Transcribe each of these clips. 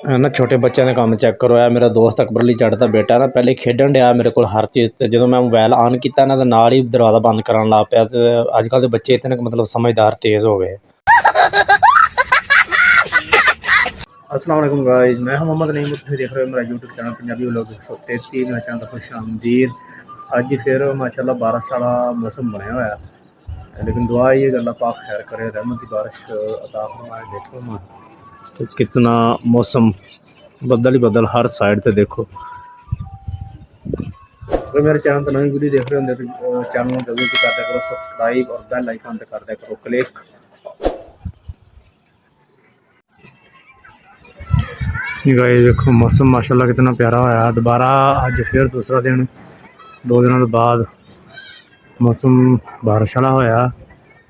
ना छोटे बच्चों का काम चैक करो। मेरा दोस्त अकबरली जट का बेटा ना पहले खेडन डया मेरे को हर चीज़ तो जो मैं मोबाइल ऑन किया ना तो नाल ही दरवाज़ा बंद कराने लग पाया। तो अजकल के बच्चे इतने मतलब समझदार तेज़ हो गए। अस्सलाम वालेकुम गाइस, मैं हूं मोहम्मद नईम। तुसीं देख रहे हो मेरा यूट्यूब चैनल पंजाबी व्लॉग 133। मेरा चैनल खुश आमदीद। अज फिर माशाल्लाह बारिश वाला मौसम बनया हुआ है, लेकिन दुआ ये अल्लाह पाक खैर करे, रहमत की बारिश अता फरमाए। देखो ना तो कितना मौसम बदल ही बदल हर साइड पे देखो। अगर मेरे चैनल पर नई वीडियो देख रहे होंगे तो चैनल में जल्दी कर दिया करो सब्सक्राइब और बेल आइकन पर कर दिया करो क्लिक। गाइस देखो मौसम माशाल्लाह कितना प्यारा होया। दोबारा अज फिर दूसरा दिन 2 दिनों के बाद मौसम बारिश वाला होया।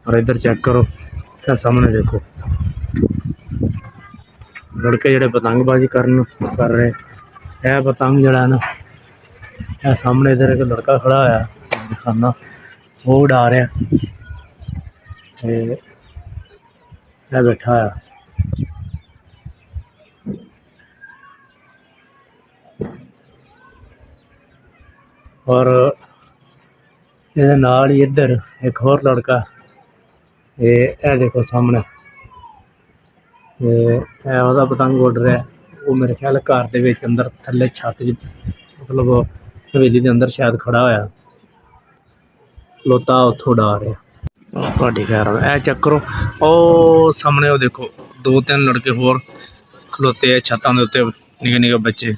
और इधर चेक करो क्या सामने देखो लड़के जोड़े पतंगबाजी कर रहे है। पतंग जड़ा ना यह सामने इधर एक लड़का खड़ा होया दिखाना वो उड़ा रहा है बैठा है। और ये नाल ही इधर एक होर लड़का ये देखो सामने वह पतंग उड़ रहा है। वो मेरे ख्याल घर के अंदर थले छत मतलब हवेली के अंदर शायद खड़ा होया लोता उतो उड़ा रहा। थोड़ी खैर ए चेक करो ओ सामने वो देखो 2-3 लड़के होर खलोते है छतों के उत्ते निके निके बच्चे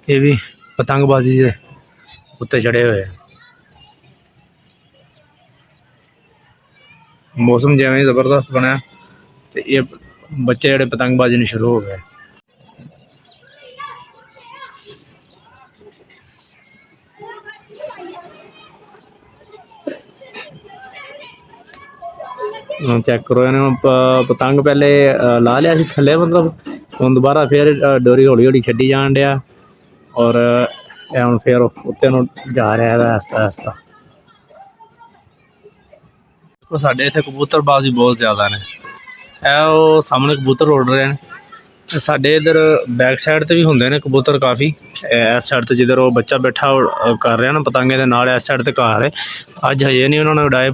ये भी पतंगबाजी के उत्ते चढ़े हुए हैं। मौसम जिवें जबरदस्त बनया तो ये बच्चे जोड़े पतंगबाजी नहीं शुरू हो गए। चेक करो इन्हें पतंग पहले ला लिया थले मतलब हम दोबारा फिर डोरी हौली हौली छड्डी जान डया और हम फिर उत्ते जा रहा है आस्ता आस्ता। तो साढ़े इतने कबूतरबाज भी बहुत ज़्यादा ने सामने कबूतर उड़ रहे हैं। साढ़े इधर बैक साइड तो भी होंगे ने कबूतर काफ़ी इस साइड तो जिधर वो बच्चा बैठा कर रहा ना पतंगे के नाल इस साइड तो घर है अज हजे नहीं उन्होंने उड़ाए।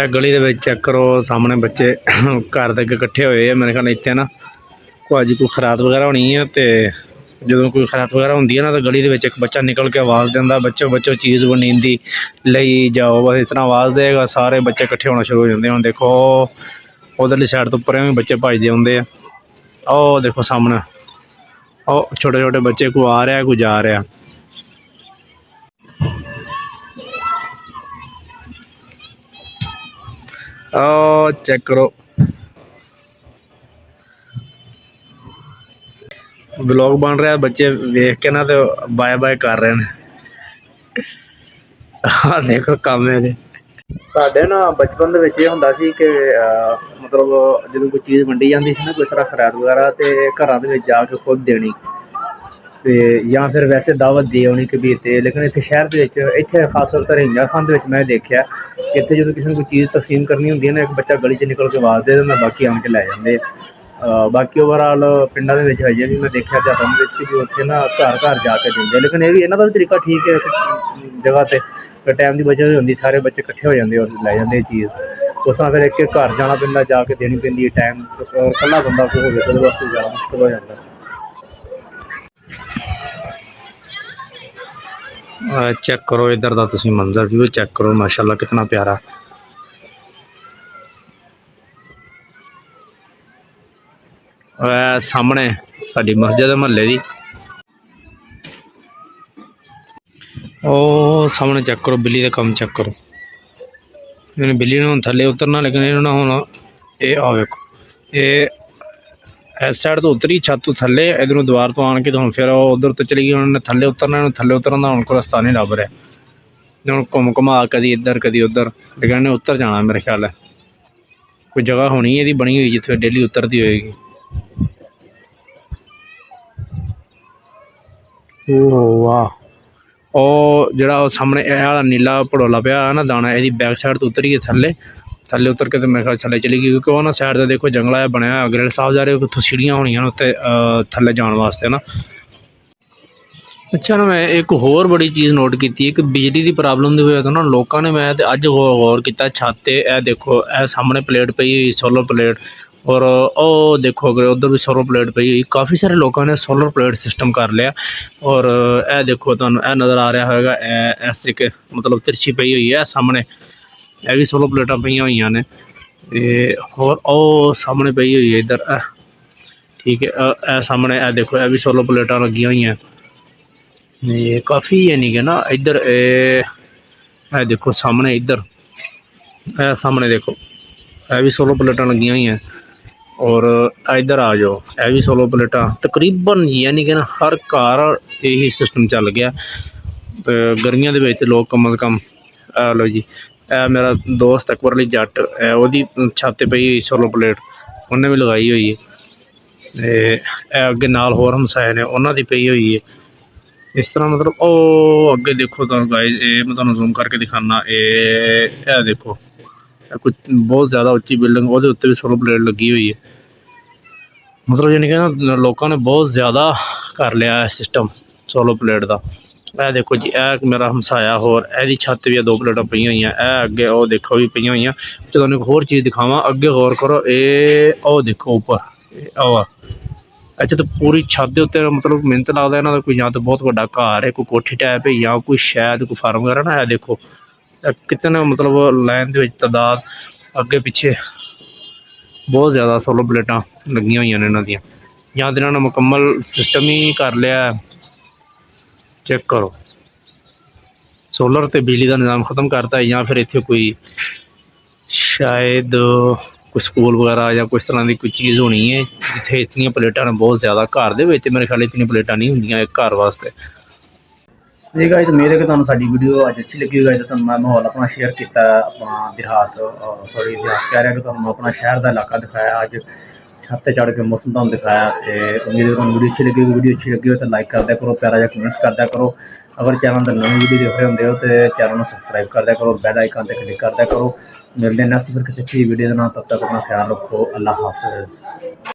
गली के चेक करो सामने बच्चे घर के अगे कट्ठे हुए मेरे ख्याल इतने ना अज कोई खरात वगैरह होनी है तो जो कोई खरात वगैरह होंगी है ना तो गली के एक बच्चा निकल के आवाज़ देंदा बच्चों बच्चों चीज़ बनी दी ले जाओ बस इतना आवाज़ देगा सारे बच्चे कट्ठे होना शुरू हो जाते हैं। देखो उधरली साइड तो उपर भी बच्चे भजते आते हैं। ओ देखो सामने ओ छोटे छोटे बच्चे कोई आ रहा कोई जा रहा। ओ चेक करो ब्लॉग बन रहा है बच्चे वेख के ना तो बाय बाय कर रहे हैं। देखो काम है साढ़े ना बचपन के होंदा सी कि मतलब जो कोई चीज़ वंडी जाती सी ना कोई तरह खरात वगैरह तो घर जाके खुद देनी तो या फिर वैसे दावत दे आनी कबीर ते। लेकिन इतने शहर के इतने खास तौर पर रिंजा खान मैं देखा कि इतने जो किसी को कोई चीज़ तकसीम करनी होंगी है ना एक बच्चा गली च निकल के आवाज़ दे देंदा बाकी आन के लै जाते। बाकी ओवरऑल पिंडा के हजे भी मैं देखा जाता कि भी उत्थे ना घर घर जाके देंगे। लेकिन ये भी इन्हों का भी तरीका ठीक है जगह पर टाइम की बचत होती सारे बच्चे कट्ठे हो जाते और लै जाते चीज़ उस फिर एक एक घर जाना पैंदा जाके देनी पैंदी टाइम कल्ला बंदा कोई हो तो वास्ते ज़्यादा मुश्किल हो जाता। चेक करो इधर का तुम मंजर व्यू चेक करो माशाल्लाह कितना प्यारा। सामने साड़ी मस्जिद महल्ले की ओ सामने चेक करो बिल्ली का कम चेक करो इन्हें बिल्ली ने हम थले उतरना लेकिन इन्होंने हम ये आ देखो ये इस साइड तो उतरी छत तो थले इधरों दीवार तो आन के तो हम फिर उधर तो चली गई उन्होंने थले उतरना थले उतरन का उनको रास्ता नहीं लभ रहा। हम घूम घुमा कदी इधर कदी उधर लेकिन इन्हें उतर जाना मेरे ख्याल है कोई जगह होनी है बनी हुई जिथे डेली उतरती होएगी। वाह ओ जरा सामने नीला पड़ोला पिया ना दाना यदी बैक साइड तो उतरी है थले थल्ले उतर के तो मेरे ख्याल थल्ले चली गई, क्योंकि वो ना साइड का देखो जंगला है बनया ग्रिल साफ जा रहे उत्थों सीढ़ियाँ होनियां ने उत्ते थल्ले जाने वास्ते ना। अच्छा ना मैं एक होर बड़ी चीज़ नोट की है कि बिजली की प्रॉब्लम की वजह तो ना लोगों ने, मैं तो अज गौर किया छत ते ए देखो ए सामने प्लेट पई हुई सोलर प्लेट, और ओ देखो अगर उधर भी सोलर प्लेट पई हुई, काफ़ी सारे लोगों ने सोलर प्लेट सिस्टम कर लिया। और ए देखो तुहानू ए नज़र आ रहा होगा इस तरीके मतलब तिरछी पई हुई है सामने, यह भी सोलर प्लेटा पई हुई ने। और ओ सामने पई हुई है इधर ठीक है, ए सामने ए देखो यह भी सोलर प्लेटा लगी हुई हैं। ये काफ़ी यानी कि ना इधर ए देखो सामने इधर ए सामने देखो यह भी सोलर प्लेटा लगी हुई हैं। और इधर आ जाओ यह भी सोलर प्लेटा तकरीबन यानी कि ना हर घर यही सिस्टम चल गया। गर्मियों के विच लोग कम अज़ कम लो जी मेरा दोस्त अकबर अली जट ओदी छत पई हुई सोलर प्लेट, उन्हें भी लगाई हुई है। अगे नाल होर हमसाए ने उन्हों की पई हुई है इस तरह। मतलब ओ अगे देखो तो गाइस मैं तुहानू जूम करके दिखाना, ये देखो कुछ बहुत ज़्यादा उच्ची बिल्डिंग वो उत्ते भी सोलर प्लेट लगी हुई है। मतलब यानी कि ना लोगों ने बहुत ज़्यादा कर लिया है सिस्टम सोलर प्लेट का। यह देखो जी यह मेरा हमसाया होर यदी छत भी दो प्लेटा पई हुई हैं, अगे वो देखो भी पई हुई हैं। तुहानू एक होर चीज़ दिखावा अगे गौर करो, ये ओ देखो उपर आवा अच्छा तो पूरी छत के उत्ते मतलब मिनत लगता इन्हों का कोई या तो बहुत बड़ा घर है, कोई कोठी टाइप है, या कोई शायद कोई फार्म वगैरह ना है। देखो कितने मतलब लाइन के तादाद अगे पिछे बहुत ज़्यादा सोलर प्लेटा लगिया हुई ने इन्हों दी, या तो इन्होंने मुकम्मल सिस्टम ही कर लिया। चेक करो सोलर तो बिजली का निज़ाम ख़त्म करता है, या फिर इतने कोई शायद कोई स्कूल वगैरह या कुछ तरह की कोई चीज़ होनी है जिथे इतनी प्लेटा ने बहुत ज़्यादा। घर के मेरे ख्याल इतनी प्लेटा नहीं होंगे एक घर वास्ते। जी गाइस उम्मीद है कि तुहानू साडी वीडियो अज अच्छी लगी होगी, तो मैं माहौल अपना शेयर किया अपना देहात सॉरी देहात कह रहा कि तुहानू अपना शहर का इलाका दिखाया, अज छत पर चढ़ के मौसम तुहानू दिखाया। तो उम्मीद है तुहानू वीडियो अच्छी लगी होगी, वीडियो अच्छी लगी हो तो लाइक कर दिया करो, प्यारा जिहा कमेंट्स कर दिया करो। अगर चैनल पर नवी वीडियो देख रहे होंगे हो तो चैनल को सबसक्राइब कर दिया करो, बैल आइकन पर क्लिक कर दिया करो। मिलते हैं नैक्सट फिर किसी अच्छी वीडियो के नाम, तब तक अपना ख्याल रखो, अल्लाह हाफिज़।